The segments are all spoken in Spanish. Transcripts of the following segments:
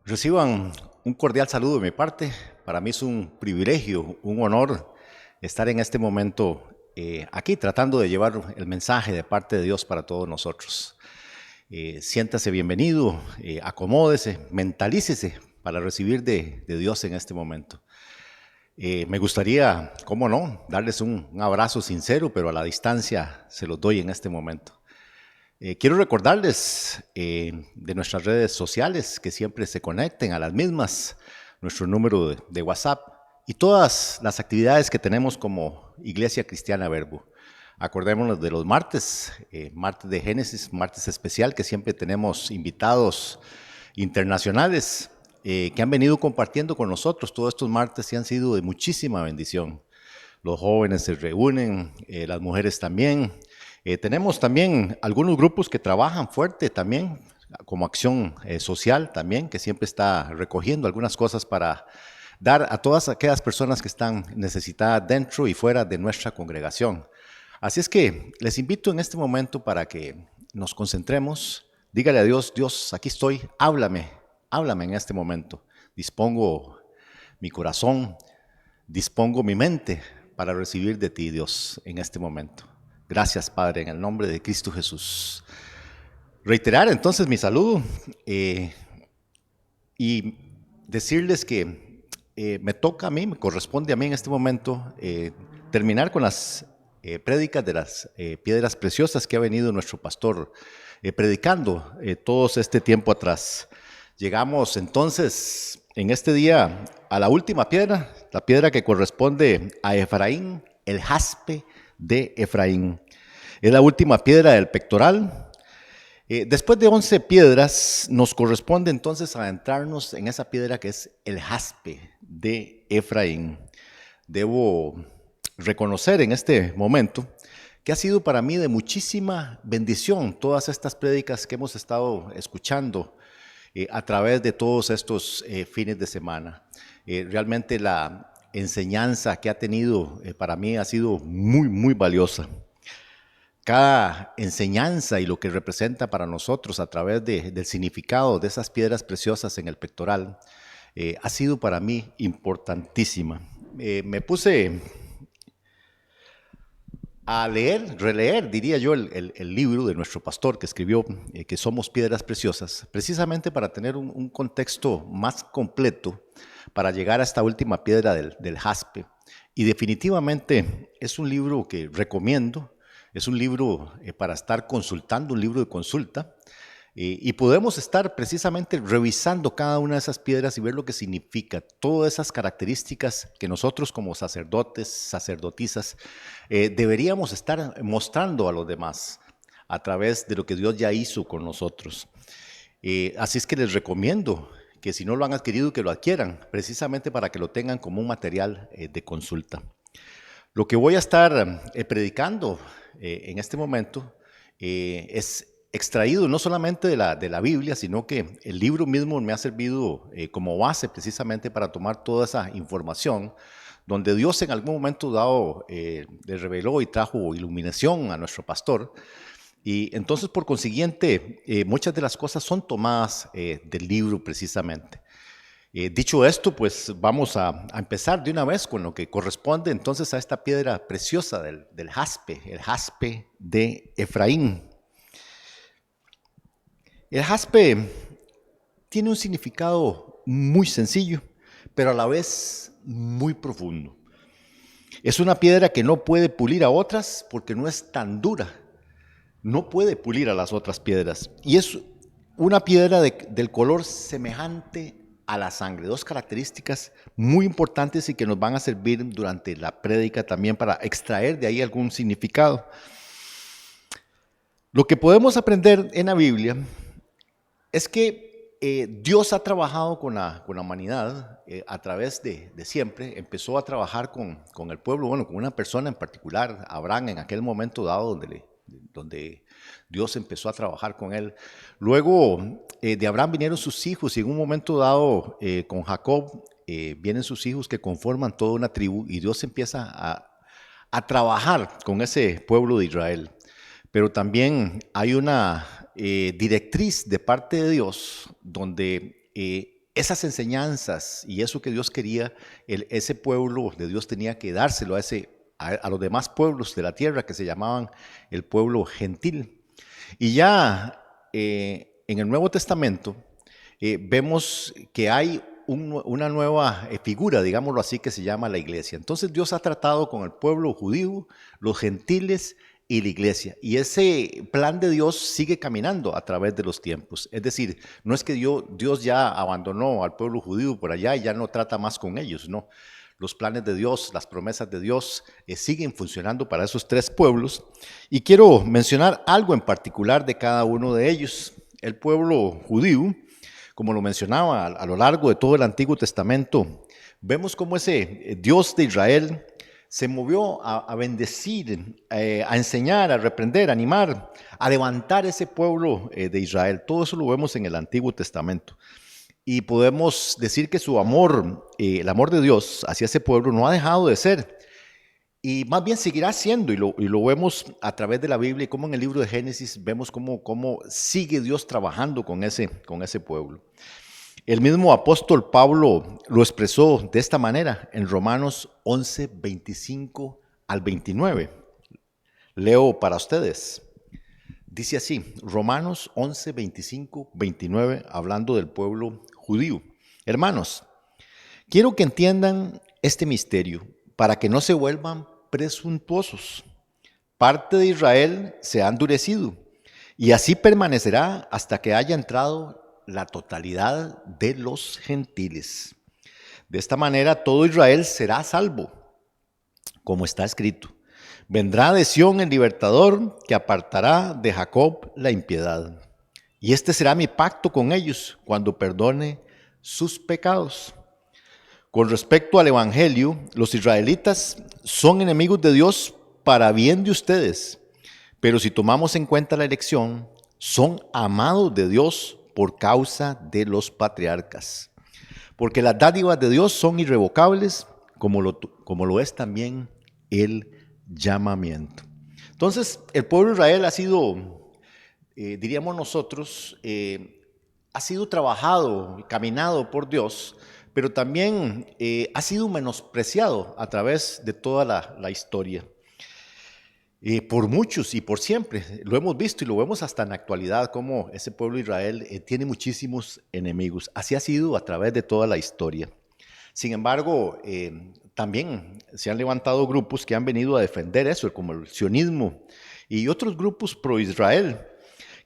Reciban un cordial saludo de mi parte. Para mí es un privilegio, un honor estar en este momento aquí tratando de llevar el mensaje de parte de Dios para todos nosotros. Siéntase bienvenido, acomódese, mentalícese para recibir de Dios en este momento. Me gustaría, cómo no, darles un abrazo sincero, pero a la distancia se los doy en este momento. Quiero recordarles de nuestras redes sociales que siempre se conecten a las mismas, nuestro número de WhatsApp y todas las actividades que tenemos como Iglesia Cristiana Verbo. Acordémonos de los martes, martes de Génesis, martes especial, que siempre tenemos invitados internacionales que han venido compartiendo con nosotros todos estos martes y han sido de muchísima bendición. Los jóvenes se reúnen, las mujeres también. Tenemos también algunos grupos que trabajan fuerte también, como acción social también, que siempre está recogiendo algunas cosas para dar a todas aquellas personas que están necesitadas dentro y fuera de nuestra congregación. Así es que les invito en este momento para que nos concentremos. Dígale a Dios, Dios, aquí estoy, háblame en este momento. Dispongo mi corazón, dispongo mi mente para recibir de ti, Dios, en este momento. Gracias, Padre, en el nombre de Cristo Jesús. Reiterar entonces mi saludo y decirles que me toca a mí, me corresponde a mí en este momento terminar con las prédicas de las piedras preciosas que ha venido nuestro pastor predicando todo este tiempo atrás. Llegamos entonces en este día a la última piedra, la piedra que corresponde a Efraín, el jaspe de Efraín. Es la última piedra del pectoral. Después de 11 piedras, nos corresponde entonces adentrarnos en esa piedra que es el jaspe de Efraín. Debo reconocer en este momento que ha sido para mí de muchísima bendición todas estas prédicas que hemos estado escuchando a través de todos estos fines de semana. Realmente la enseñanza que ha tenido para mí ha sido muy valiosa. Cada enseñanza y lo que representa para nosotros a través del significado de esas piedras preciosas en el pectoral ha sido para mí importantísima. Me puse a leer, releer, diría yo, el libro de nuestro pastor que escribió, que somos piedras preciosas, precisamente para tener un contexto más completo para llegar a esta última piedra del jaspe. Y definitivamente es un libro que recomiendo, es un libro para estar consultando, un libro de consulta, y podemos estar precisamente revisando cada una de esas piedras y ver lo que significa, todas esas características que nosotros como sacerdotes, sacerdotisas, deberíamos estar mostrando a los demás a través de lo que Dios ya hizo con nosotros. Así es que les recomiendo que si no lo han adquirido, que lo adquieran, precisamente para que lo tengan como un material de consulta. Lo que voy a estar predicando en este momento es extraído no solamente de la Biblia, sino que el libro mismo me ha servido como base precisamente para tomar toda esa información, donde Dios en algún momento dado le reveló y trajo iluminación a nuestro pastor. Y entonces, por consiguiente, muchas de las cosas son tomadas del libro precisamente. Dicho esto, pues vamos a empezar de una vez con lo que corresponde entonces a esta piedra preciosa del jaspe, el jaspe de Efraín. El jaspe tiene un significado muy sencillo, pero a la vez muy profundo. Es una piedra que no puede pulir a otras porque no es tan dura. No puede pulir a las otras piedras. Y es una piedra del color semejante a la sangre. Dos características muy importantes y que nos van a servir durante la prédica también para extraer de ahí algún significado. Lo que podemos aprender en la Biblia es que Dios ha trabajado con la humanidad a través de siempre. Empezó a trabajar con el pueblo, bueno, con una persona en particular, Abraham, en aquel momento dado donde Dios empezó a trabajar con él. Luego de Abraham vinieron sus hijos y en un momento dado con Jacob vienen sus hijos que conforman toda una tribu y Dios empieza a trabajar con ese pueblo de Israel. Pero también hay una directriz de parte de Dios donde esas enseñanzas y eso que Dios quería, ese pueblo de Dios tenía que dárselo a los demás pueblos de la tierra que se llamaban el pueblo gentil. Y ya en el Nuevo Testamento vemos que hay una nueva figura, digámoslo así, que se llama la iglesia. Entonces Dios ha tratado con el pueblo judío, los gentiles y la iglesia. Y ese plan de Dios sigue caminando a través de los tiempos. Es decir, no es que Dios ya abandonó al pueblo judío por allá y ya no trata más con ellos, no. Los planes de Dios, las promesas de Dios siguen funcionando para esos tres pueblos. Y quiero mencionar algo en particular de cada uno de ellos. El pueblo judío, como lo mencionaba a lo largo de todo el Antiguo Testamento, vemos cómo ese Dios de Israel se movió a bendecir, a enseñar, a reprender, a animar, a levantar ese pueblo de Israel. Todo eso lo vemos en el Antiguo Testamento. Y podemos decir que su amor, el amor de Dios hacia ese pueblo no ha dejado de ser. Y más bien seguirá siendo, y lo vemos a través de la Biblia, y como en el libro de Génesis vemos cómo sigue Dios trabajando con ese pueblo. El mismo apóstol Pablo lo expresó de esta manera en Romanos 11, 25 al 29. Leo para ustedes. Dice así, Romanos 11, 25, 29, hablando del pueblo judío. Hermanos, quiero que entiendan este misterio para que no se vuelvan presuntuosos. Parte de Israel se ha endurecido y así permanecerá hasta que haya entrado la totalidad de los gentiles. De esta manera todo Israel será salvo, como está escrito. Vendrá de Sión el libertador que apartará de Jacob la impiedad. Y este será mi pacto con ellos cuando perdone sus pecados. Con respecto al Evangelio, los israelitas son enemigos de Dios para bien de ustedes, pero si tomamos en cuenta la elección, son amados de Dios por causa de los patriarcas. Porque las dádivas de Dios son irrevocables, como lo es también el llamamiento. Entonces, el pueblo de Israel ha sido, diríamos nosotros, ha sido trabajado, caminado por Dios, pero también ha sido menospreciado a través de toda la historia. Por muchos y por siempre, lo hemos visto y lo vemos hasta en la actualidad, como ese pueblo de Israel tiene muchísimos enemigos. Así ha sido a través de toda la historia. Sin embargo, también se han levantado grupos que han venido a defender eso, como el sionismo y otros grupos pro-Israel,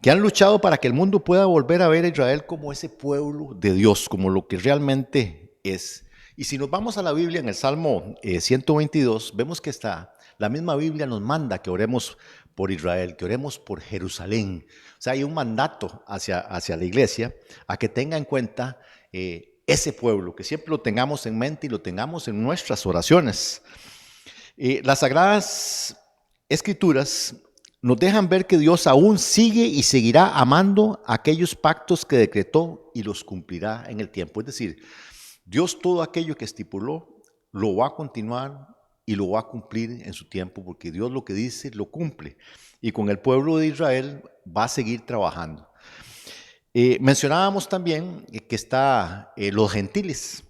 que han luchado para que el mundo pueda volver a ver a Israel como ese pueblo de Dios, como lo que realmente es. Y si nos vamos a la Biblia, en el Salmo 122, vemos que la misma Biblia nos manda que oremos por Israel, que oremos por Jerusalén. O sea, hay un mandato hacia la iglesia a que tenga en cuenta ese pueblo, que siempre lo tengamos en mente y lo tengamos en nuestras oraciones. Las Sagradas Escrituras nos dejan ver que Dios aún sigue y seguirá amando aquellos pactos que decretó y los cumplirá en el tiempo. Es decir, Dios todo aquello que estipuló lo va a continuar y lo va a cumplir en su tiempo, porque Dios lo que dice lo cumple. Y con el pueblo de Israel va a seguir trabajando. Mencionábamos también que está los gentiles.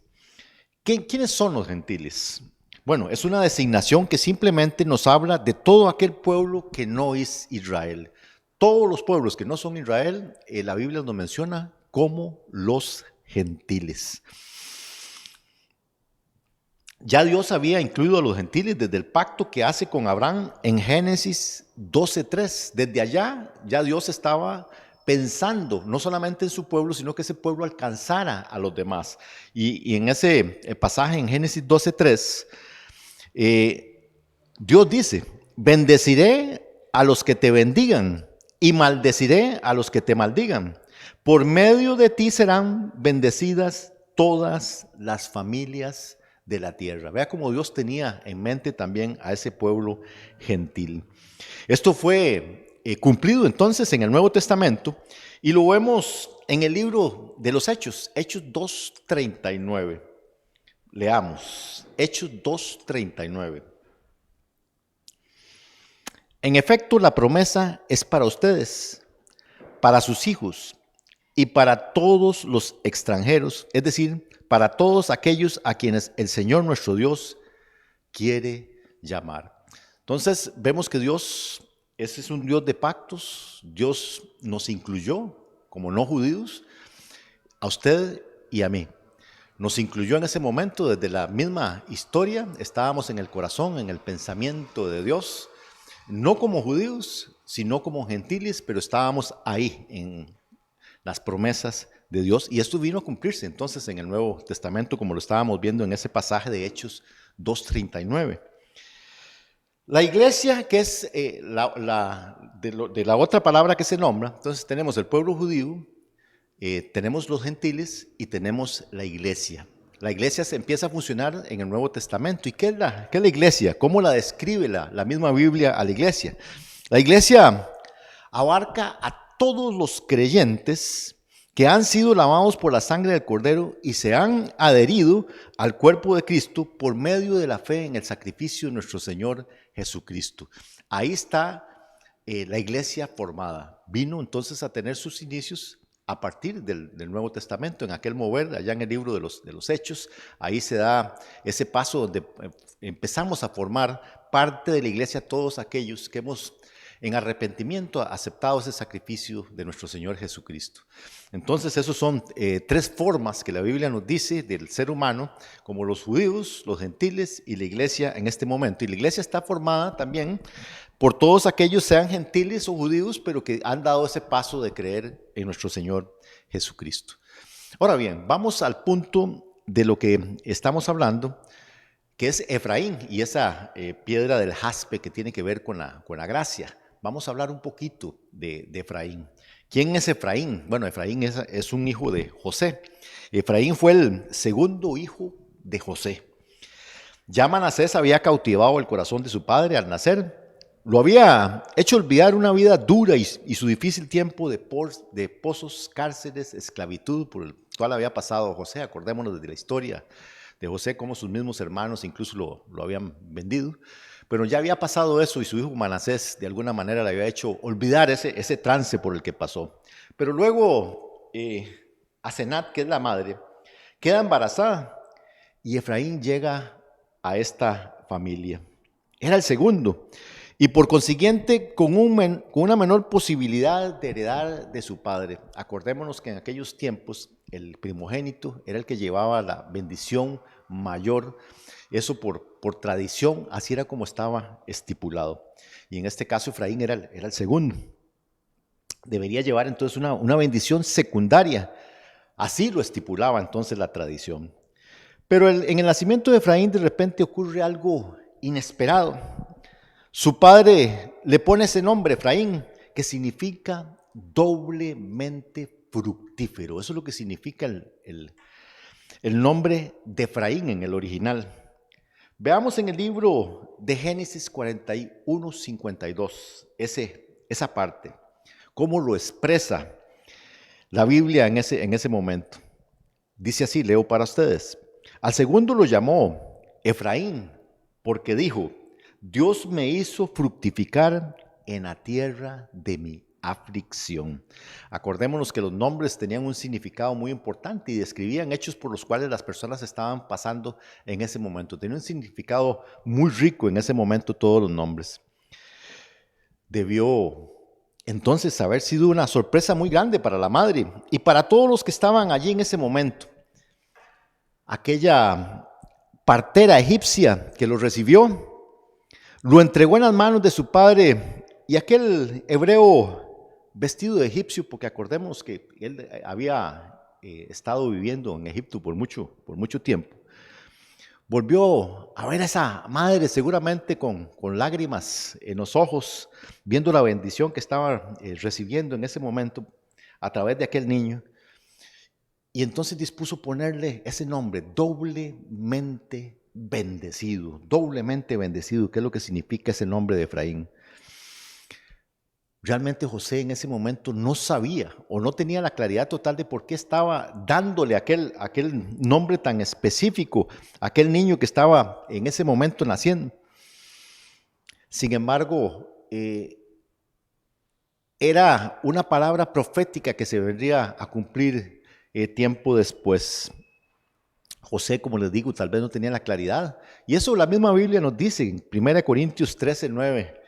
¿Quiénes son los gentiles? Bueno, es una designación que simplemente nos habla de todo aquel pueblo que no es Israel. Todos los pueblos que no son Israel, la Biblia nos menciona como los gentiles. Ya Dios había incluido a los gentiles desde el pacto que hace con Abraham en Génesis 12:3. Desde allá ya Dios estaba pensando no solamente en su pueblo, sino que ese pueblo alcanzara a los demás. Y en ese pasaje en Génesis 12:3, Dios dice, bendeciré a los que te bendigan y maldeciré a los que te maldigan. Por medio de ti serán bendecidas todas las familias de la tierra. Vea cómo Dios tenía en mente también a ese pueblo gentil. Esto fue cumplido entonces en el Nuevo Testamento y lo vemos en el libro de los Hechos, Hechos 2:39. Leamos, Hechos 2:39. En efecto, la promesa es para ustedes, para sus hijos y para todos los extranjeros, es decir, para todos aquellos a quienes el Señor nuestro Dios quiere llamar. Entonces vemos que Dios, ese es un Dios de pactos. Dios nos incluyó como no judíos, a usted y a mí. Nos incluyó en ese momento desde la misma historia. Estábamos en el corazón, en el pensamiento de Dios, no como judíos, sino como gentiles, pero estábamos ahí en las promesas de Dios, y esto vino a cumplirse entonces en el Nuevo Testamento, como lo estábamos viendo en ese pasaje de Hechos 2:39. La iglesia, que es de la otra palabra que se nombra, entonces tenemos el pueblo judío, tenemos los gentiles y tenemos la iglesia. La iglesia se empieza a funcionar en el Nuevo Testamento. ¿Y qué es la iglesia? ¿Cómo la describe la misma Biblia a la iglesia? La iglesia abarca a todos los creyentes que han sido lavados por la sangre del Cordero y se han adherido al cuerpo de Cristo por medio de la fe en el sacrificio de nuestro Señor Jesucristo. Ahí está la iglesia formada. Vino entonces a tener sus inicios a partir del Nuevo Testamento, en aquel mover, allá en el libro de los Hechos. Ahí se da ese paso donde empezamos a formar parte de la iglesia todos aquellos que hemos en arrepentimiento aceptado ese sacrificio de nuestro Señor Jesucristo. Entonces, esos son tres formas que la Biblia nos dice del ser humano, como los judíos, los gentiles y la iglesia en este momento. Y la iglesia está formada también por todos aquellos, sean gentiles o judíos, pero que han dado ese paso de creer en nuestro Señor Jesucristo. Ahora bien, vamos al punto de lo que estamos hablando, que es Efraín y esa piedra del jaspe que tiene que ver con la gracia. Vamos a hablar un poquito de Efraín. ¿Quién es Efraín? Bueno, Efraín es un hijo de José. Efraín fue el segundo hijo de José. Ya Manasés había cautivado el corazón de su padre al nacer. Lo había hecho olvidar una vida dura y su difícil tiempo de pozos, cárceles, esclavitud por el cual había pasado José. Acordémonos de la historia de José, cómo sus mismos hermanos incluso lo habían vendido. Pero ya había pasado eso y su hijo Manasés de alguna manera le había hecho olvidar ese trance por el que pasó. Pero luego Asenat, que es la madre, queda embarazada y Efraín llega a esta familia. Era el segundo y por consiguiente con una menor posibilidad de heredar de su padre. Acordémonos que en aquellos tiempos el primogénito era el que llevaba la bendición mayor. Eso por tradición, así era como estaba estipulado. Y en este caso Efraín era el segundo. Debería llevar entonces una bendición secundaria. Así lo estipulaba entonces la tradición. Pero en el nacimiento de Efraín de repente ocurre algo inesperado. Su padre le pone ese nombre, Efraín, que significa doblemente fructífero. Eso es lo que significa el nombre de Efraín en el original. Veamos en el libro de Génesis 41:52, esa parte, cómo lo expresa la Biblia en ese momento. Dice así, leo para ustedes. Al segundo lo llamó Efraín, porque dijo, Dios me hizo fructificar en la tierra de mi aflicción. Acordémonos que los nombres tenían un significado muy importante y describían hechos por los cuales las personas estaban pasando en ese momento. Tenía un significado muy rico en ese momento todos los nombres. Debió entonces haber sido una sorpresa muy grande para la madre y para todos los que estaban allí en ese momento. Aquella partera egipcia que lo recibió, lo entregó en las manos de su padre y aquel hebreo vestido de egipcio, porque acordemos que él había estado viviendo en Egipto por mucho tiempo. Volvió a ver a esa madre seguramente con lágrimas en los ojos, viendo la bendición que estaba recibiendo en ese momento a través de aquel niño. Y entonces dispuso ponerle ese nombre, doblemente bendecido, que es lo que significa ese nombre de Efraín. Realmente José en ese momento no sabía o no tenía la claridad total de por qué estaba dándole aquel nombre tan específico a aquel niño que estaba en ese momento naciendo. Sin embargo, era una palabra profética que se vendría a cumplir tiempo después. José, como les digo, tal vez no tenía la claridad. Y eso la misma Biblia nos dice en 1 Corintios 13:9,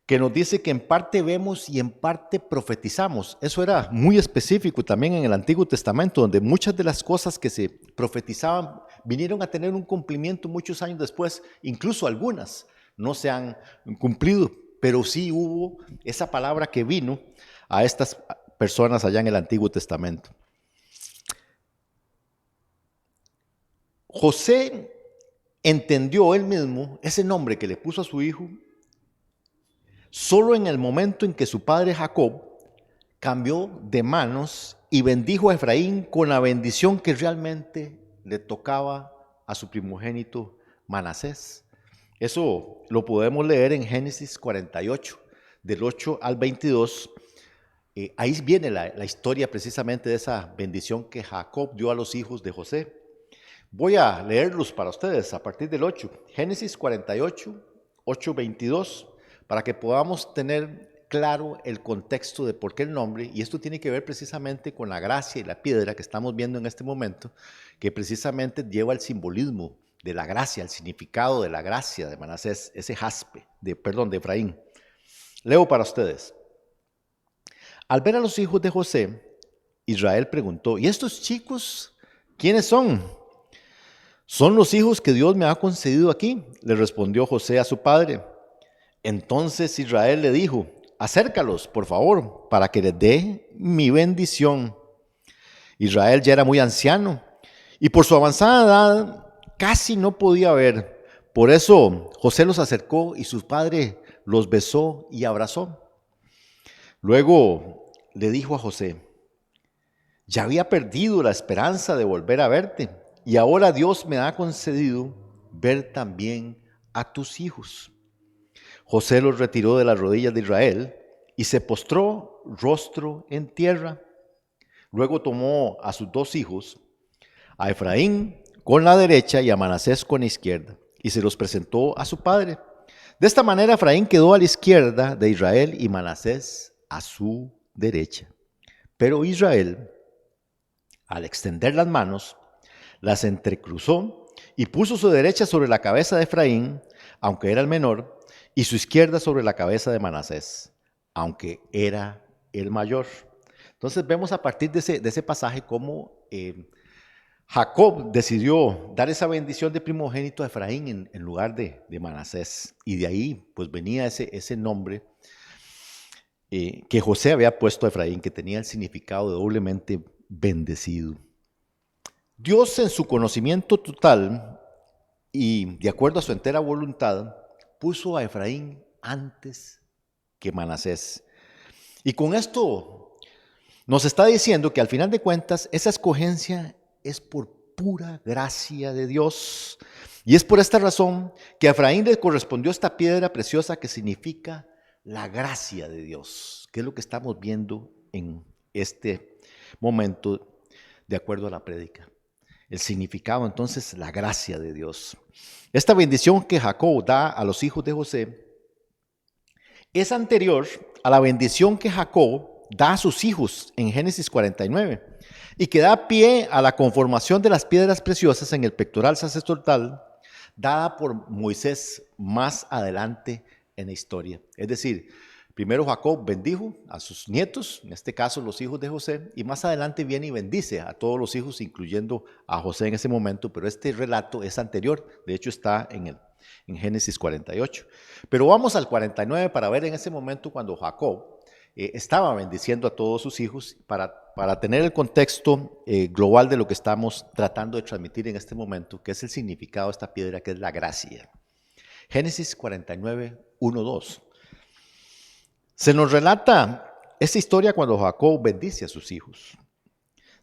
que nos dice que en parte vemos y en parte profetizamos. Eso era muy específico también en el Antiguo Testamento, donde muchas de las cosas que se profetizaban vinieron a tener un cumplimiento muchos años después. Incluso algunas no se han cumplido, pero sí hubo esa palabra que vino a estas personas allá en el Antiguo Testamento. José entendió él mismo ese nombre que le puso a su hijo solo en el momento en que su padre Jacob cambió de manos y bendijo a Efraín con la bendición que realmente le tocaba a su primogénito Manasés. Eso lo podemos leer en Génesis 48, del 8 al 22. Ahí viene la historia precisamente de esa bendición que Jacob dio a los hijos de José. Voy a leerlos para ustedes a partir del 8. Génesis 48, 8, 22, para que podamos tener claro el contexto de por qué el nombre, y esto tiene que ver precisamente con la gracia y la piedra que estamos viendo en este momento, que precisamente lleva el simbolismo de la gracia, el significado de la gracia de Manasés, ese jaspe, de Efraín. Leo para ustedes. Al ver a los hijos de José, Israel preguntó, ¿y estos chicos quiénes son? Son los hijos que Dios me ha concedido aquí, le respondió José a su padre. Entonces Israel le dijo, acércalos, por favor, para que les dé mi bendición. Israel ya era muy anciano y por su avanzada edad casi no podía ver. Por eso José los acercó y su padre los besó y abrazó. Luego le dijo a José, ya había perdido la esperanza de volver a verte y ahora Dios me ha concedido ver también a tus hijos. José los retiró de las rodillas de Israel y se postró rostro en tierra. Luego tomó a sus dos hijos, a Efraín con la derecha y a Manasés con la izquierda, y se los presentó a su padre. De esta manera Efraín quedó a la izquierda de Israel y Manasés a su derecha. Pero Israel, al extender las manos, las entrecruzó y puso su derecha sobre la cabeza de Efraín, aunque era el menor, y su izquierda sobre la cabeza de Manasés, aunque era el mayor. Entonces vemos a partir de ese pasaje cómo Jacob decidió dar esa bendición de primogénito a Efraín en lugar de Manasés. Y de ahí pues venía ese nombre que José había puesto a Efraín, que tenía el significado de doblemente bendecido. Dios, en su conocimiento total y de acuerdo a su entera voluntad, puso a Efraín antes que Manasés. Y con esto nos está diciendo que al final de cuentas esa escogencia es por pura gracia de Dios. Y es por esta razón que a Efraín le correspondió esta piedra preciosa que significa la gracia de Dios, que es lo que estamos viendo en este momento de acuerdo a la prédica. El significado entonces, la gracia de Dios. Esta bendición que Jacob da a los hijos de José es anterior a la bendición que Jacob da a sus hijos en Génesis 49 y que da pie a la conformación de las piedras preciosas en el pectoral sacerdotal dada por Moisés más adelante en la historia. Es decir, primero Jacob bendijo a sus nietos, en este caso los hijos de José, y más adelante viene y bendice a todos los hijos, incluyendo a José en ese momento, pero este relato es anterior, de hecho está en Génesis 48. Pero vamos al 49 para ver en ese momento cuando Jacob estaba bendiciendo a todos sus hijos, para tener el contexto global de lo que estamos tratando de transmitir en este momento, que es el significado de esta piedra, que es la gracia. Génesis 49, 1, 2. Se nos relata esta historia cuando Jacob bendice a sus hijos.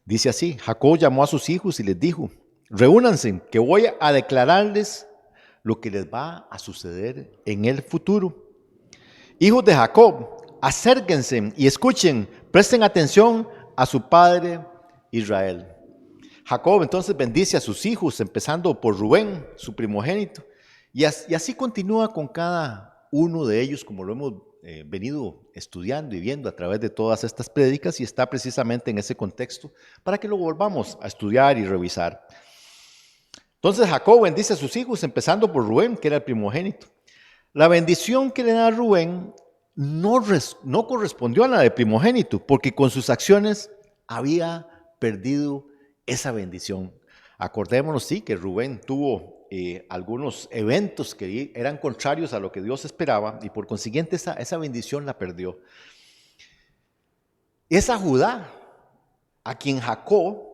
Dice así: Jacob llamó a sus hijos y les dijo: reúnanse, que voy a declararles lo que les va a suceder en el futuro. Hijos de Jacob, acérquense y escuchen, presten atención a su padre Israel. Jacob entonces bendice a sus hijos, empezando por Rubén, su primogénito, y así continúa con cada uno de ellos, como lo hemos venido estudiando y viendo a través de todas estas prédicas y está precisamente en ese contexto para que lo volvamos a estudiar y revisar. Entonces Jacob bendice a sus hijos, empezando por Rubén, que era el primogénito. La bendición que le da a Rubén no correspondió a la de primogénito, porque con sus acciones había perdido esa bendición. Acordémonos, sí, que Rubén tuvo algunos eventos que eran contrarios a lo que Dios esperaba y por consiguiente esa bendición la perdió. Es a Judá a quien Jacob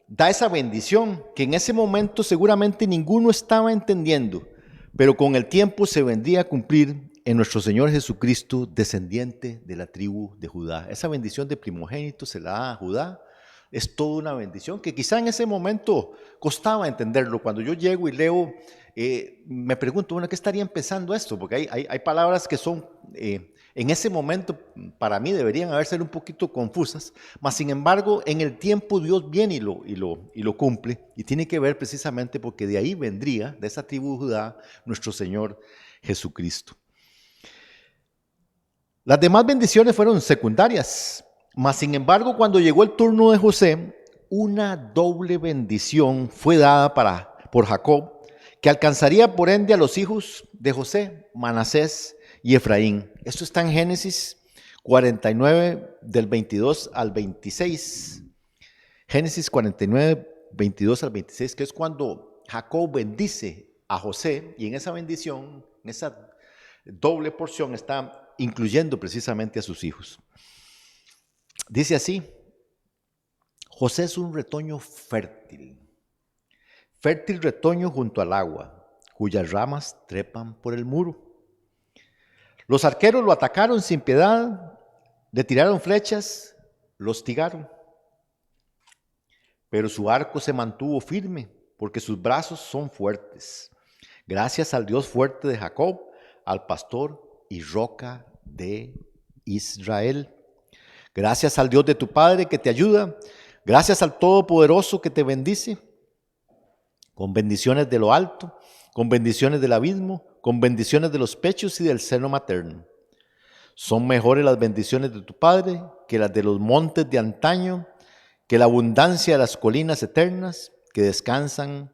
da esa bendición que en ese momento seguramente ninguno estaba entendiendo, pero con el tiempo se vendría a cumplir en nuestro Señor Jesucristo, descendiente de la tribu de Judá. Esa bendición de primogénito se la da a Judá. Es toda una bendición que quizá en ese momento costaba entenderlo. Cuando yo llego y leo, me pregunto, bueno, ¿qué estaría empezando esto? Porque hay palabras que son, en ese momento, para mí deberían haber sido un poquito confusas, mas sin embargo, en el tiempo Dios viene y lo cumple, y tiene que ver precisamente porque de ahí vendría, de esa tribu de Judá, nuestro Señor Jesucristo. Las demás bendiciones fueron secundarias, mas sin embargo, cuando llegó el turno de José, una doble bendición fue dada por Jacob, que alcanzaría por ende a los hijos de José, Manasés y Efraín. Esto está en Génesis 49, del 22 al 26. Génesis 49, 22 al 26, que es cuando Jacob bendice a José, y en esa bendición, en esa doble porción, está incluyendo precisamente a sus hijos. Dice así: José es un retoño fértil, fértil retoño junto al agua, cuyas ramas trepan por el muro. Los arqueros lo atacaron sin piedad, le tiraron flechas, lo hostigaron. Pero su arco se mantuvo firme, porque sus brazos son fuertes. Gracias al Dios fuerte de Jacob, al pastor y roca de Israel. Gracias al Dios de tu Padre que te ayuda. Gracias al Todopoderoso que te bendice. Con bendiciones de lo alto, con bendiciones del abismo, con bendiciones de los pechos y del seno materno. Son mejores las bendiciones de tu Padre que las de los montes de antaño, que la abundancia de las colinas eternas, que descansen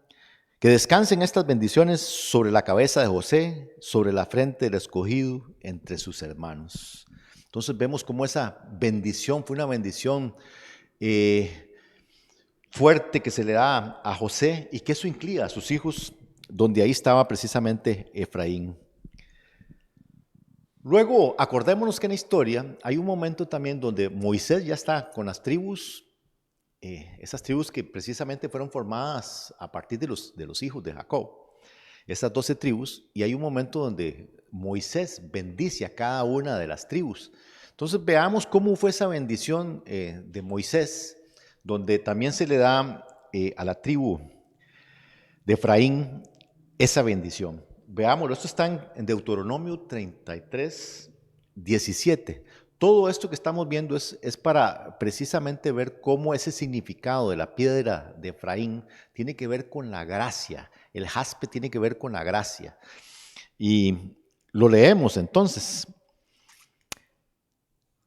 estas bendiciones sobre la cabeza de José, sobre la frente del escogido entre sus hermanos. Entonces vemos cómo esa bendición fue una bendición fuerte que se le da a José y que eso incluía a sus hijos, donde ahí estaba precisamente Efraín. Luego, acordémonos que en la historia hay un momento también donde Moisés ya está con las tribus, esas tribus que precisamente fueron formadas a partir de los hijos de Jacob, esas 12 tribus, y hay un momento donde Moisés bendice a cada una de las tribus. Entonces veamos cómo fue esa bendición de Moisés, donde también se le da a la tribu de Efraín esa bendición. Veámoslo, esto está en Deuteronomio 33, 17. Todo esto que estamos viendo es para precisamente ver cómo ese significado de la piedra de Efraín tiene que ver con la gracia. El jaspe tiene que ver con la gracia. Y lo leemos entonces.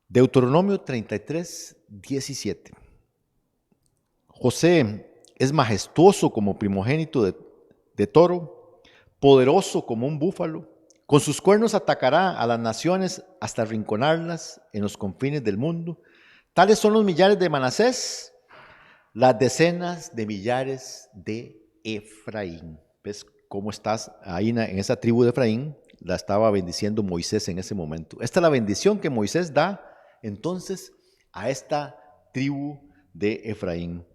Deuteronomio 33, 17. José es majestuoso como primogénito de toro, poderoso como un búfalo. Con sus cuernos atacará a las naciones hasta arrinconarlas en los confines del mundo. Tales son los millares de Manasés, las decenas de millares de Efraín. ¿Ves cómo estás ahí en esa tribu de Efraín? La estaba bendiciendo Moisés en ese momento. Esta es la bendición que Moisés da entonces a esta tribu de Efraín.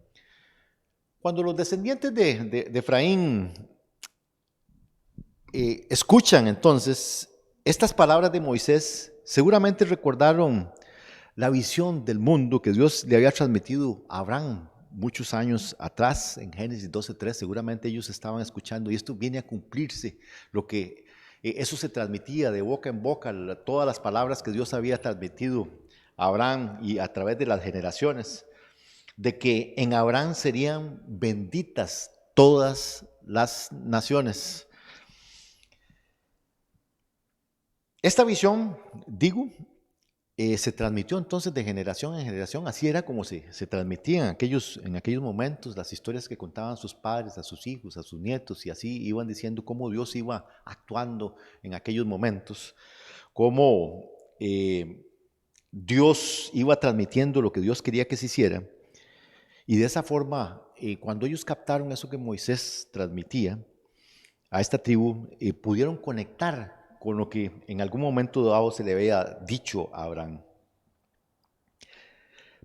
Cuando los descendientes de Efraín escuchan entonces estas palabras de Moisés, seguramente recordaron la visión del mundo que Dios le había transmitido a Abraham muchos años atrás, en Génesis 12:3. Seguramente ellos estaban escuchando y esto viene a cumplirse, lo que eso se transmitía de boca en boca, todas las palabras que Dios había transmitido a Abraham y a través de las generaciones, de que en Abraham serían benditas todas las naciones. Esta visión, digo, se transmitió entonces de generación en generación. Así era como se transmitían en aquellos momentos las historias que contaban sus padres a sus hijos, a sus nietos, y así iban diciendo cómo Dios iba actuando en aquellos momentos, cómo Dios iba transmitiendo lo que Dios quería que se hiciera. Y de esa forma, cuando ellos captaron eso que Moisés transmitía a esta tribu, pudieron conectar con lo que en algún momento dado se le había dicho a Abraham.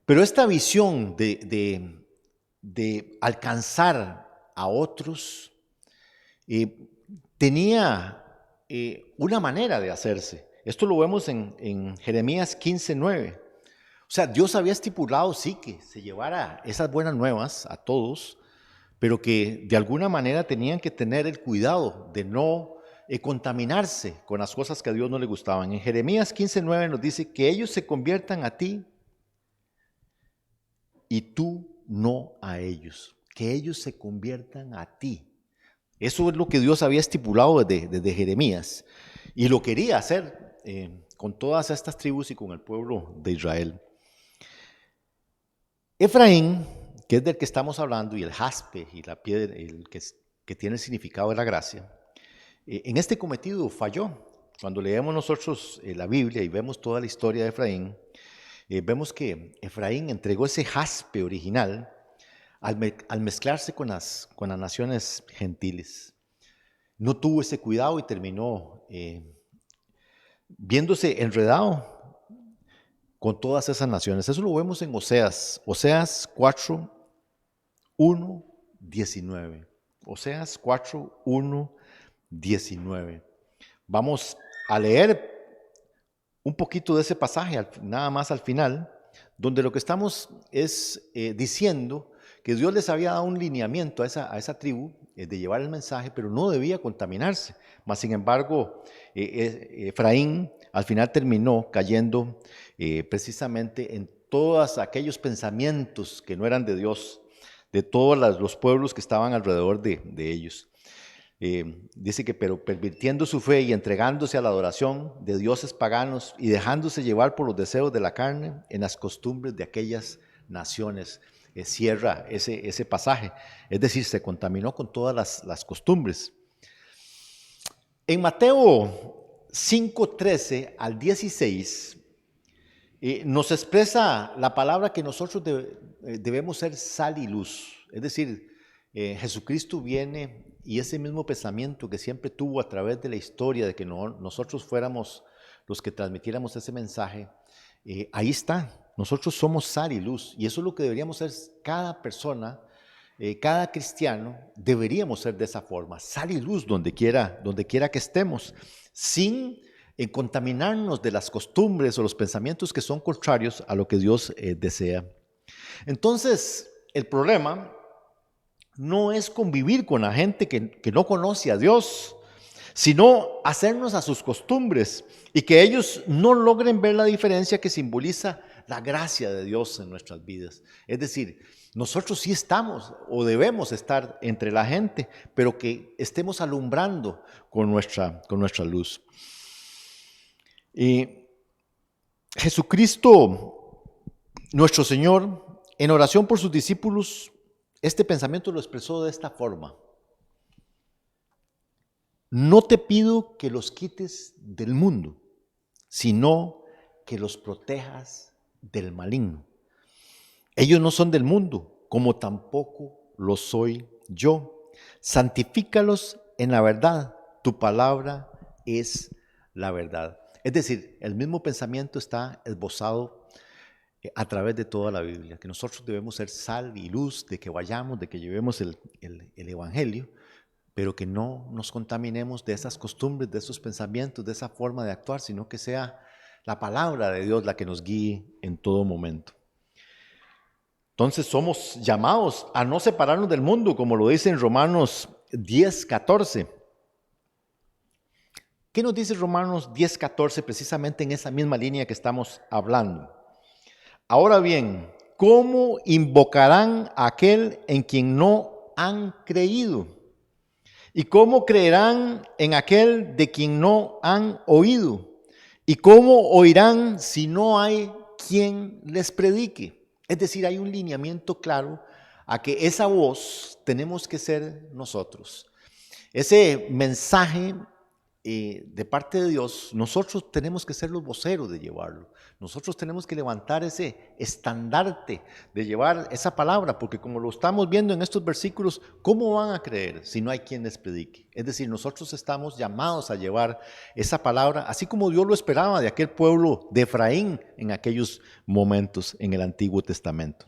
Pero esta visión de alcanzar a otros tenía una manera de hacerse. Esto lo vemos en Jeremías 15:9. O sea, Dios había estipulado, sí, que se llevara esas buenas nuevas a todos, pero que de alguna manera tenían que tener el cuidado de no contaminarse con las cosas que a Dios no le gustaban. En Jeremías 15:9 nos dice que ellos se conviertan a ti y tú no a ellos, que ellos se conviertan a ti. Eso es lo que Dios había estipulado desde Jeremías y lo quería hacer con todas estas tribus y con el pueblo de Israel. Efraín, que es del que estamos hablando, y el jaspe y la piedra, que tiene el significado de la gracia, en este cometido falló. Cuando leemos nosotros la Biblia y vemos toda la historia de Efraín, vemos que Efraín entregó ese jaspe original al mezclarse con las naciones gentiles. No tuvo ese cuidado y terminó viéndose enredado con todas esas naciones. Eso lo vemos en Oseas 4, 1, 19. Oseas 4, 1, 19. Vamos a leer un poquito de ese pasaje, nada más al final, donde lo que estamos es diciendo que Dios les había dado un lineamiento a esa tribu de llevar el mensaje, pero no debía contaminarse. Mas, sin embargo, Efraín al final terminó cayendo precisamente en todos aquellos pensamientos que no eran de Dios, de todos los pueblos que estaban alrededor de ellos. Dice que pero pervirtiendo su fe y entregándose a la adoración de dioses paganos y dejándose llevar por los deseos de la carne en las costumbres de aquellas naciones. Cierra ese pasaje, es decir, se contaminó con todas las costumbres. En Mateo 5:13 al 16 nos expresa la palabra que nosotros debemos ser sal y luz, es decir, Jesucristo viene y ese mismo pensamiento que siempre tuvo a través de la historia de que nosotros fuéramos los que transmitiéramos ese mensaje, ahí está. Nosotros somos sal y luz y eso es lo que deberíamos ser cada persona, cada cristiano, deberíamos ser de esa forma, sal y luz donde quiera que estemos, sin contaminarnos de las costumbres o los pensamientos que son contrarios a lo que Dios desea. Entonces, el problema no es convivir con la gente que no conoce a Dios, sino hacernos a sus costumbres y que ellos no logren ver la diferencia que simboliza la gracia de Dios en nuestras vidas. Es decir, nosotros sí estamos o debemos estar entre la gente, pero que estemos alumbrando con nuestra luz. Jesucristo, nuestro Señor, en oración por sus discípulos, este pensamiento lo expresó de esta forma: no te pido que los quites del mundo, sino que los protejas del maligno. Ellos no son del mundo, como tampoco lo soy yo. Santifícalos en la verdad, tu palabra es la verdad. Es decir, el mismo pensamiento está esbozado a través de toda la Biblia, que nosotros debemos ser sal y luz, de que vayamos, de que llevemos el Evangelio, pero que no nos contaminemos de esas costumbres, de esos pensamientos, de esa forma de actuar, sino que sea la palabra de Dios la que nos guíe en todo momento. Entonces somos llamados a no separarnos del mundo, como lo dice en Romanos 10:14. ¿Qué nos dice Romanos 10:14 precisamente en esa misma línea que estamos hablando? Ahora bien, ¿cómo invocarán a aquel en quien no han creído? ¿Y cómo creerán en aquel de quien no han oído? ¿Y cómo oirán si no hay quien les predique? Es decir, hay un lineamiento claro a que esa voz tenemos que ser nosotros. Ese mensaje de parte de Dios, nosotros tenemos que ser los voceros de llevarlo. Nosotros tenemos que levantar ese estandarte de llevar esa palabra, porque como lo estamos viendo en estos versículos, ¿cómo van a creer si no hay quien les predique? Es decir, nosotros estamos llamados a llevar esa palabra, así como Dios lo esperaba de aquel pueblo de Efraín en aquellos momentos en el Antiguo Testamento.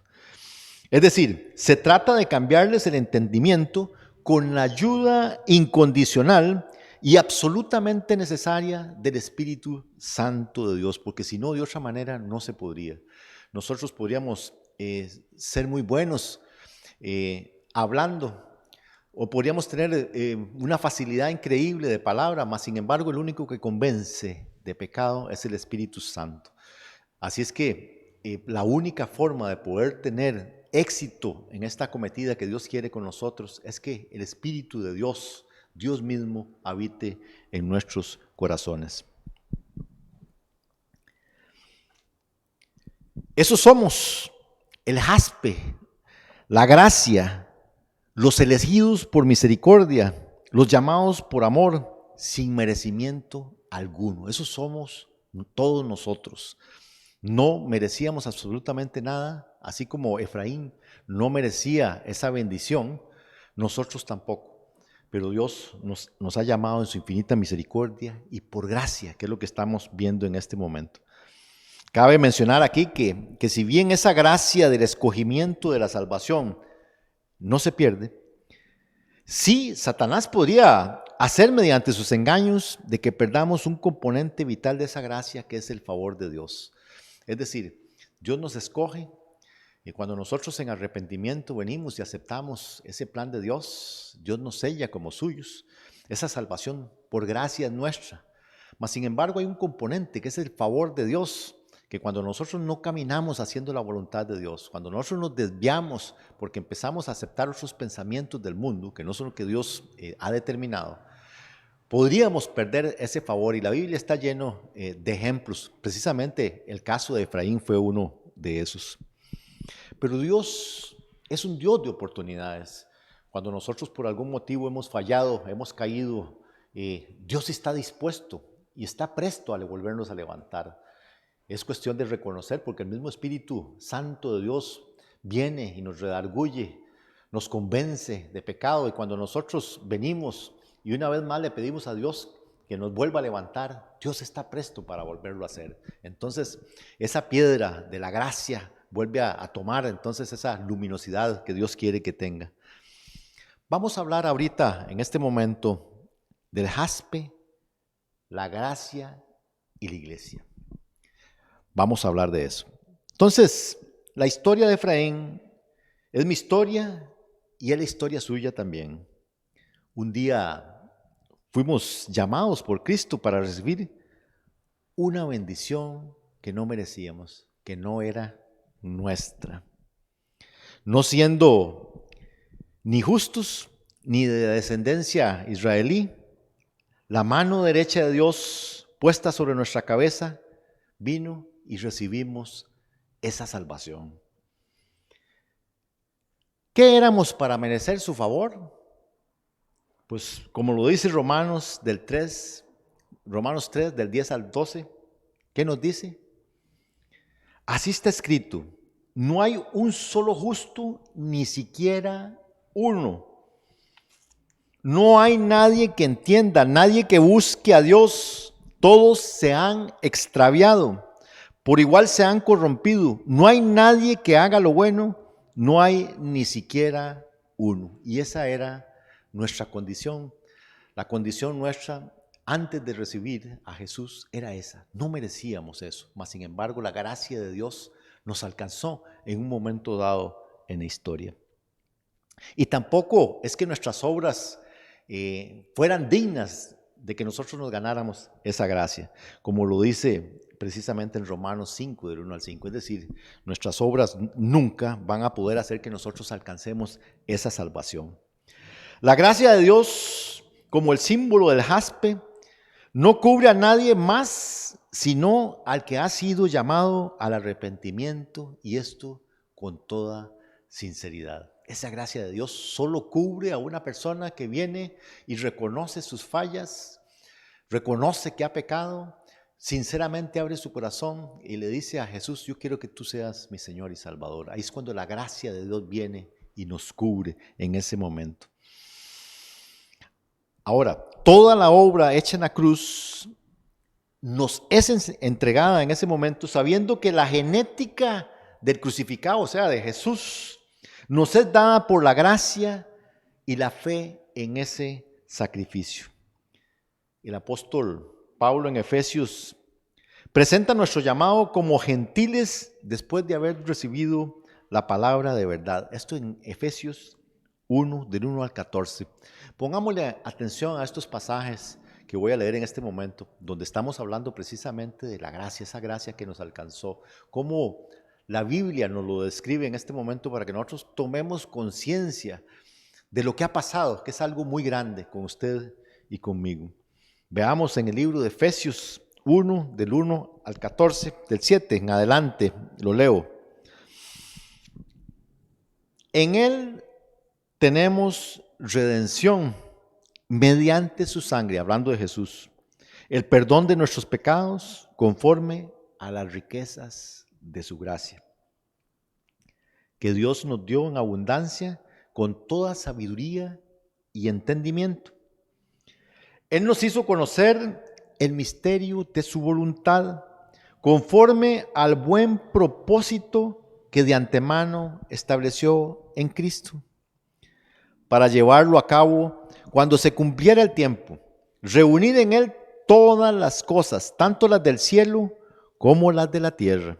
Es decir, se trata de cambiarles el entendimiento con la ayuda incondicional y absolutamente necesaria del Espíritu Santo de Dios, porque si no, de otra manera no se podría. Nosotros podríamos ser muy buenos hablando, o podríamos tener una facilidad increíble de palabra, mas sin embargo el único que convence de pecado es el Espíritu Santo. Así es que la única forma de poder tener éxito en esta acometida que Dios quiere con nosotros es que el Espíritu de Dios, Dios mismo, habite en nuestros corazones. Esos somos el jaspe, la gracia, los elegidos por misericordia, los llamados por amor, sin merecimiento alguno. Esos somos todos nosotros. No merecíamos absolutamente nada, así como Efraín no merecía esa bendición, nosotros tampoco. Pero Dios nos ha llamado en su infinita misericordia y por gracia, que es lo que estamos viendo en este momento. Cabe mencionar aquí que si bien esa gracia del escogimiento de la salvación no se pierde, sí, Satanás podría hacer mediante sus engaños de que perdamos un componente vital de esa gracia que es el favor de Dios. Es decir, Dios nos escoge y cuando nosotros en arrepentimiento venimos y aceptamos ese plan de Dios, Dios nos sella como suyos. Esa salvación por gracia es nuestra. Mas sin embargo hay un componente que es el favor de Dios, que cuando nosotros no caminamos haciendo la voluntad de Dios, cuando nosotros nos desviamos porque empezamos a aceptar otros pensamientos del mundo, que no son lo que Dios ha determinado, podríamos perder ese favor. Y la Biblia está lleno de ejemplos. Precisamente el caso de Efraín fue uno de esos. Pero Dios es un Dios de oportunidades. Cuando nosotros por algún motivo hemos fallado, hemos caído, Dios está dispuesto y está presto a volvernos a levantar. Es cuestión de reconocer, porque el mismo Espíritu Santo de Dios viene y nos redarguye, nos convence de pecado. Y cuando nosotros venimos y una vez más le pedimos a Dios que nos vuelva a levantar, Dios está presto para volverlo a hacer. Entonces, esa piedra de la gracia vuelve a tomar entonces esa luminosidad que Dios quiere que tenga. Vamos a hablar ahorita, en este momento, del jaspe, la gracia y la iglesia. Vamos a hablar de eso. Entonces, la historia de Efraín es mi historia y es la historia suya también. Un día fuimos llamados por Cristo para recibir una bendición que no merecíamos, que no era nuestra. No siendo ni justos ni de descendencia israelí, la mano derecha de Dios puesta sobre nuestra cabeza vino y recibimos esa salvación. ¿Qué éramos para merecer su favor? Pues como lo dice Romanos 3, del 10 al 12, ¿qué nos dice? Así está escrito, no hay un solo justo, ni siquiera uno. No hay nadie que entienda, nadie que busque a Dios. Todos se han extraviado, por igual se han corrompido. No hay nadie que haga lo bueno, no hay ni siquiera uno. Y esa era nuestra condición. La condición nuestra antes de recibir a Jesús era esa. No merecíamos eso, mas sin embargo la gracia de Dios nos alcanzó en un momento dado en la historia. Y tampoco es que nuestras obras fueran dignas de que nosotros nos ganáramos esa gracia, como lo dice precisamente en Romanos 5, del 1 al 5. Es decir, nuestras obras nunca van a poder hacer que nosotros alcancemos esa salvación. La gracia de Dios, como el símbolo del jaspe, no cubre a nadie más sino al que ha sido llamado al arrepentimiento, y esto con toda sinceridad. Esa gracia de Dios solo cubre a una persona que viene y reconoce sus fallas, reconoce que ha pecado, sinceramente abre su corazón y le dice a Jesús: yo quiero que tú seas mi Señor y Salvador. Ahí es cuando la gracia de Dios viene y nos cubre en ese momento. Ahora, toda la obra hecha en la cruz nos es entregada en ese momento, sabiendo que la genética del crucificado, o sea, de Jesús, nos es dada por la gracia y la fe en ese sacrificio. El apóstol Pablo en Efesios presenta nuestro llamado como gentiles después de haber recibido la palabra de verdad. Esto en Efesios 1, del 1 al 14. Pongámosle atención a estos pasajes que voy a leer en este momento, donde estamos hablando precisamente de la gracia, esa gracia que nos alcanzó, cómo la Biblia nos lo describe en este momento para que nosotros tomemos conciencia de lo que ha pasado, que es algo muy grande con usted y conmigo. Veamos en el libro de Efesios 1, del 1 al 14, del 7 en adelante, lo leo. En él tenemos redención mediante su sangre, hablando de Jesús, el perdón de nuestros pecados conforme a las riquezas de su gracia, que Dios nos dio en abundancia con toda sabiduría y entendimiento. Él nos hizo conocer el misterio de su voluntad, conforme al buen propósito que de antemano estableció en Cristo, para llevarlo a cabo cuando se cumpliera el tiempo, reunir en Él todas las cosas, tanto las del cielo como las de la tierra.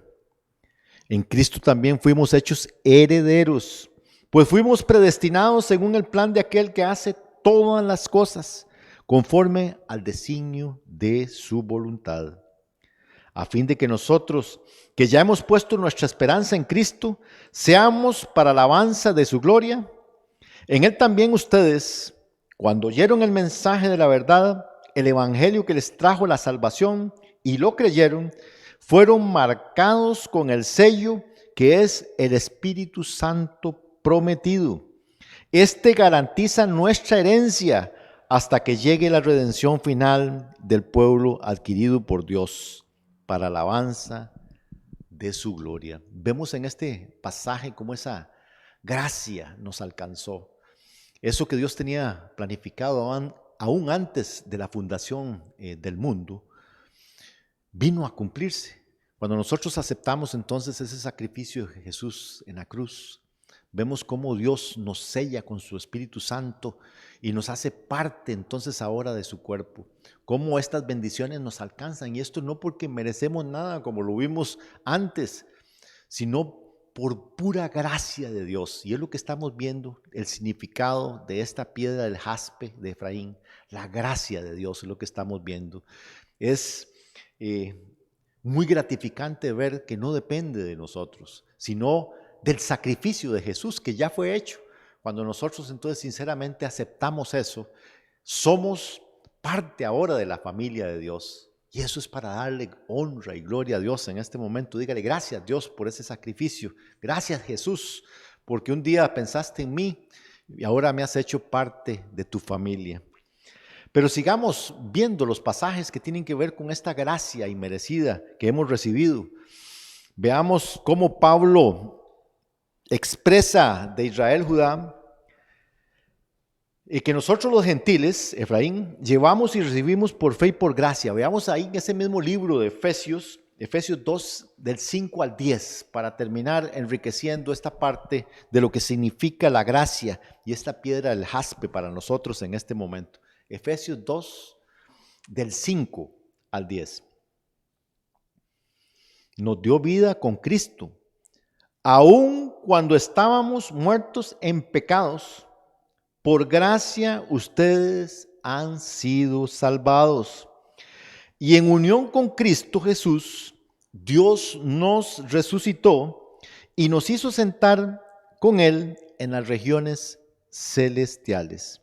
En Cristo también fuimos hechos herederos, pues fuimos predestinados según el plan de aquel que hace todas las cosas, conforme al designio de su voluntad, a fin de que nosotros, que ya hemos puesto nuestra esperanza en Cristo, seamos para alabanza de su gloria. En Él también ustedes, cuando oyeron el mensaje de la verdad, el evangelio que les trajo la salvación, y lo creyeron, fueron marcados con el sello que es el Espíritu Santo prometido. Este garantiza nuestra herencia hasta que llegue la redención final del pueblo adquirido por Dios para alabanza de su gloria. Vemos en este pasaje cómo esa gracia nos alcanzó. Eso que Dios tenía planificado aún antes de la fundación del mundo, vino a cumplirse. Cuando nosotros aceptamos entonces ese sacrificio de Jesús en la cruz, vemos cómo Dios nos sella con su Espíritu Santo y nos hace parte entonces ahora de su cuerpo. Cómo estas bendiciones nos alcanzan, y esto no porque merecemos nada como lo vimos antes, sino por pura gracia de Dios. Y es lo que estamos viendo, el significado de esta piedra del jaspe de Efraín. La gracia de Dios es lo que estamos viendo. Es muy gratificante ver que no depende de nosotros, sino del sacrificio de Jesús que ya fue hecho. Cuando nosotros entonces sinceramente aceptamos eso, somos parte ahora de la familia de Dios. Y eso es para darle honra y gloria a Dios en este momento. Dígale: gracias Dios por ese sacrificio. Gracias Jesús, porque un día pensaste en mí y ahora me has hecho parte de tu familia. Pero sigamos viendo los pasajes que tienen que ver con esta gracia inmerecida que hemos recibido. Veamos cómo Pablo expresa de Israel, Judá, y que nosotros los gentiles, Efraín, llevamos y recibimos por fe y por gracia. Veamos ahí en ese mismo libro de Efesios 2, del 5 al 10, para terminar enriqueciendo esta parte de lo que significa la gracia y esta piedra del jaspe para nosotros en este momento. Efesios 2, del 5 al 10. Nos dio vida con Cristo, aun cuando estábamos muertos en pecados. Por gracia ustedes han sido salvados. Y en unión con Cristo Jesús, Dios nos resucitó y nos hizo sentar con Él en las regiones celestiales,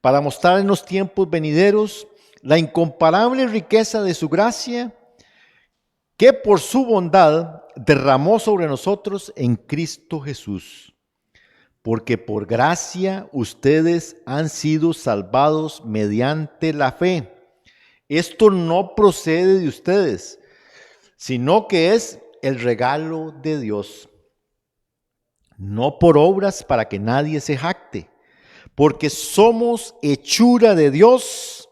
para mostrar en los tiempos venideros la incomparable riqueza de su gracia que por su bondad derramó sobre nosotros en Cristo Jesús, porque por gracia ustedes han sido salvados mediante la fe. Esto no procede de ustedes, sino que es el regalo de Dios, no por obras para que nadie se jacte, porque somos hechura de Dios,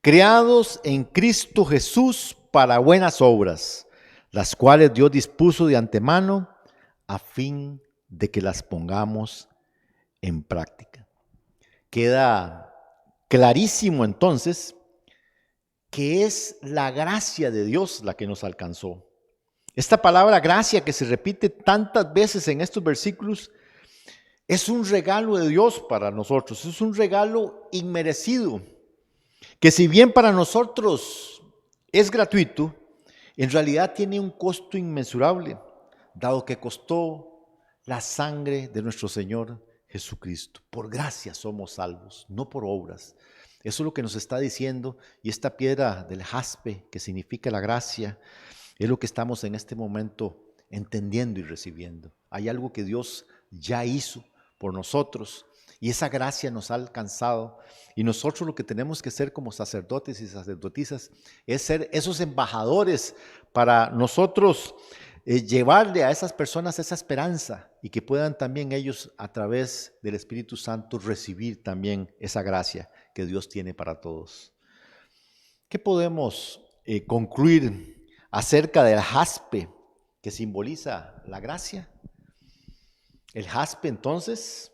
creados en Cristo Jesús para buenas obras, las cuales Dios dispuso de antemano a fin de que las pongamos en práctica. Queda clarísimo entonces que es la gracia de Dios la que nos alcanzó. Esta palabra gracia que se repite tantas veces en estos versículos es un regalo de Dios para nosotros, es un regalo inmerecido, que si bien para nosotros es gratuito, en realidad tiene un costo inmensurable, dado que costó la sangre de nuestro Señor Jesucristo. Por gracia somos salvos, no por obras. Eso es lo que nos está diciendo, y esta piedra del jaspe, que significa la gracia, es lo que estamos en este momento entendiendo y recibiendo. Hay algo que Dios ya hizo por nosotros, y esa gracia nos ha alcanzado, y nosotros lo que tenemos que ser como sacerdotes y sacerdotisas es ser esos embajadores para nosotros llevarle a esas personas esa esperanza, y que puedan también ellos a través del Espíritu Santo recibir también esa gracia que Dios tiene para todos. ¿Qué podemos concluir acerca del jaspe que simboliza la gracia? El jaspe entonces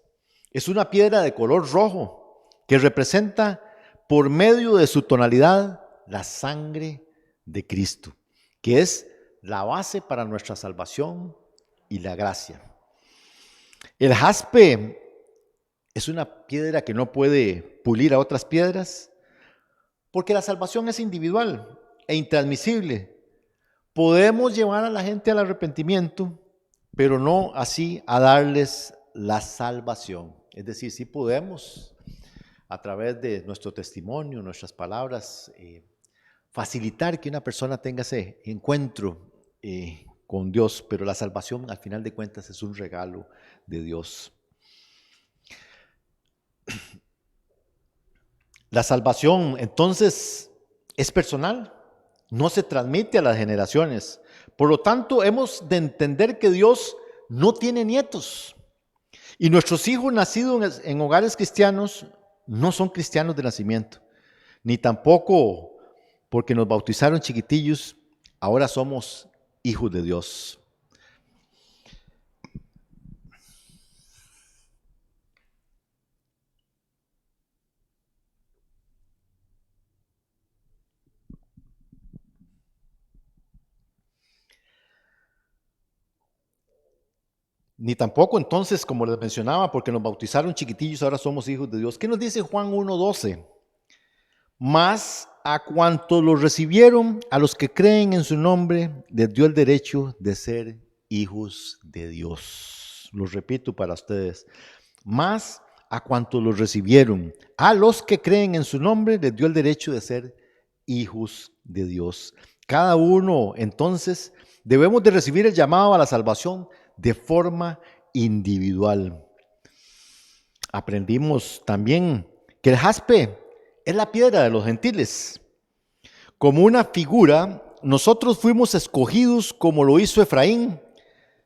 es una piedra de color rojo que representa por medio de su tonalidad la sangre de Cristo, que es la base para nuestra salvación y la gracia. El jaspe es una piedra que no puede pulir a otras piedras, porque la salvación es individual e intransmisible. Podemos llevar a la gente al arrepentimiento, pero no así a darles la salvación. Es decir, sí podemos, a través de nuestro testimonio, nuestras palabras, facilitar que una persona tenga ese encuentro con Dios, pero la salvación al final de cuentas es un regalo de Dios. La salvación entonces es personal, no se transmite a las generaciones. Por lo tanto, hemos de entender que Dios no tiene nietos, y nuestros hijos nacidos en hogares cristianos no son cristianos de nacimiento, ni tampoco porque nos bautizaron chiquitillos, ahora somos hijos de Dios. Ni tampoco entonces, como les mencionaba, porque nos bautizaron chiquitillos, ahora somos hijos de Dios. ¿Qué nos dice Juan 1:12? Mas a cuantos los recibieron, a los que creen en su nombre, les dio el derecho de ser hijos de Dios. Lo repito para ustedes. Mas a cuantos los recibieron, a los que creen en su nombre, les dio el derecho de ser hijos de Dios. Cada uno, entonces, debemos de recibir el llamado a la salvación de forma individual. Aprendimos también que el jaspe es la piedra de los gentiles. Como una figura, nosotros fuimos escogidos como lo hizo Efraín,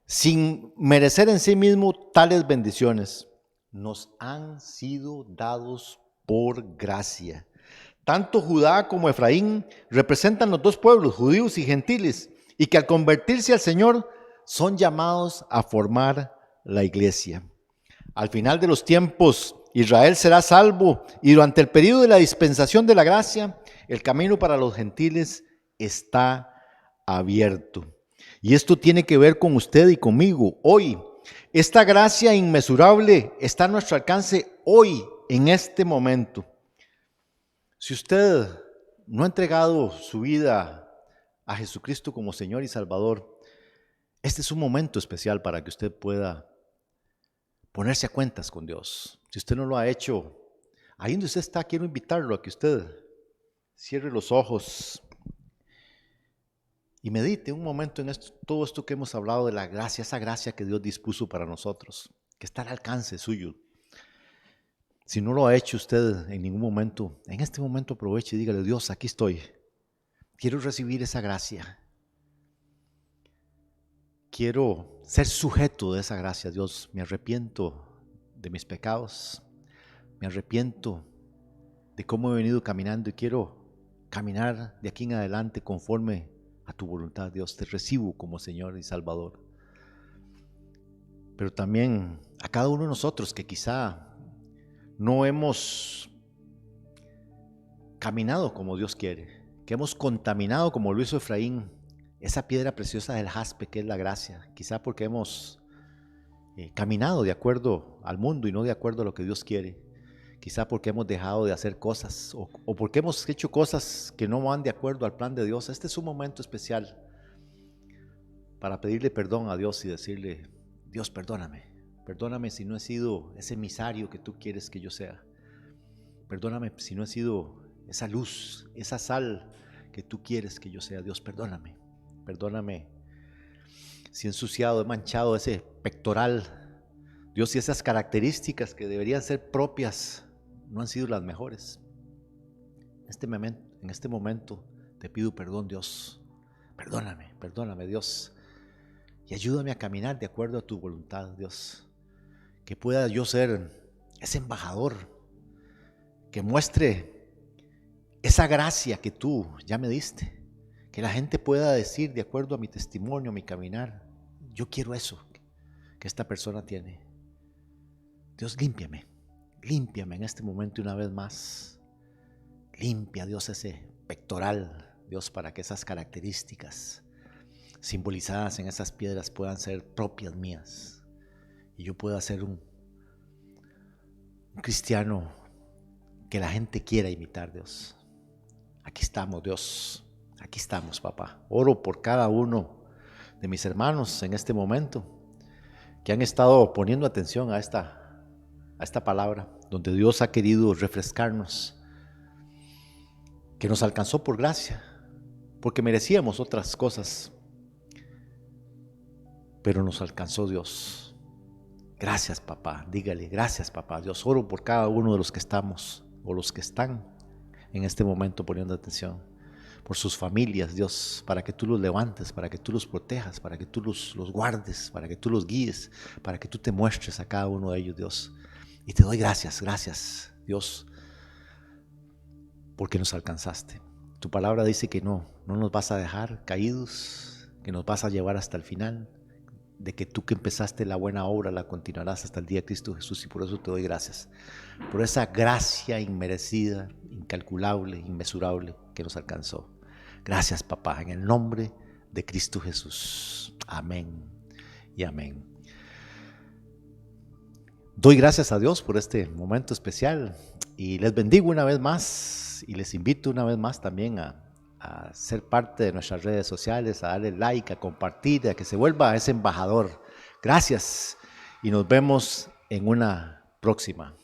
sin merecer en sí mismo tales bendiciones. Nos han sido dados por gracia. Tanto Judá como Efraín representan los dos pueblos, judíos y gentiles, y que al convertirse al Señor son llamados a formar la iglesia. Al final de los tiempos, Israel será salvo, y durante el periodo de la dispensación de la gracia, el camino para los gentiles está abierto. Y esto tiene que ver con usted y conmigo hoy. Esta gracia inmesurable está a nuestro alcance hoy, en este momento. Si usted no ha entregado su vida a Jesucristo como Señor y Salvador, este es un momento especial para que usted pueda ponerse a cuentas con Dios. Si usted no lo ha hecho, ahí donde usted está, quiero invitarlo a que usted cierre los ojos y medite un momento en todo esto que hemos hablado de la gracia, esa gracia que Dios dispuso para nosotros, que está al alcance suyo. Si no lo ha hecho usted en ningún momento, en este momento aproveche y dígale: Dios, aquí estoy. Quiero recibir esa gracia. Quiero ser sujeto de esa gracia. Dios, me arrepiento de mis pecados. Me arrepiento de cómo he venido caminando y quiero caminar de aquí en adelante conforme a tu voluntad. Dios, te recibo como Señor y Salvador. Pero también a cada uno de nosotros que quizá no hemos caminado como Dios quiere, que hemos contaminado como lo hizo Efraín, esa piedra preciosa del jaspe que es la gracia, quizá porque hemos caminado de acuerdo al mundo y no de acuerdo a lo que Dios quiere, quizá porque hemos dejado de hacer cosas o porque hemos hecho cosas que no van de acuerdo al plan de Dios. Este es un momento especial para pedirle perdón a Dios y decirle: Dios, perdóname. Perdóname si no he sido ese emisario que tú quieres que yo sea. Perdóname si no he sido esa luz, esa sal que tú quieres que yo sea. Dios, perdóname. Perdóname si he ensuciado, he manchado ese pectoral. Dios, si esas características que deberían ser propias no han sido las mejores. En este momento te pido perdón, Dios. Perdóname, Dios. Y ayúdame a caminar de acuerdo a tu voluntad, Dios. Que pueda yo ser ese embajador que muestre esa gracia que tú ya me diste. Que la gente pueda decir de acuerdo a mi testimonio, a mi caminar: yo quiero eso que esta persona tiene. Dios, límpiame en este momento una vez más. Limpia, Dios, ese pectoral, Dios, para que esas características simbolizadas en esas piedras puedan ser propias mías. Y yo pueda ser un cristiano que la gente quiera imitar, Dios. Aquí estamos, Dios. Aquí estamos, papá. Oro por cada uno de mis hermanos en este momento que han estado poniendo atención a esta palabra, donde Dios ha querido refrescarnos, que nos alcanzó por gracia, porque merecíamos otras cosas, pero nos alcanzó Dios. Gracias, papá. Dígale: gracias, papá. Dios, oro por cada uno de los que estamos o los que están en este momento poniendo atención, por sus familias, Dios, para que tú los levantes, para que tú los protejas, para que tú los guardes, para que tú los guíes, para que tú te muestres a cada uno de ellos, Dios. Y te doy gracias, Dios, porque nos alcanzaste. Tu palabra dice que no nos vas a dejar caídos, que nos vas a llevar hasta el final, de que tú que empezaste la buena obra la continuarás hasta el día de Cristo Jesús, y por eso te doy gracias, por esa gracia inmerecida, incalculable, inmesurable que nos alcanzó. Gracias, papá, en el nombre de Cristo Jesús. Amén y amén. Doy gracias a Dios por este momento especial y les bendigo una vez más y les invito una vez más también a ser parte de nuestras redes sociales, a darle like, a compartir, a que se vuelva ese embajador. Gracias y nos vemos en una próxima.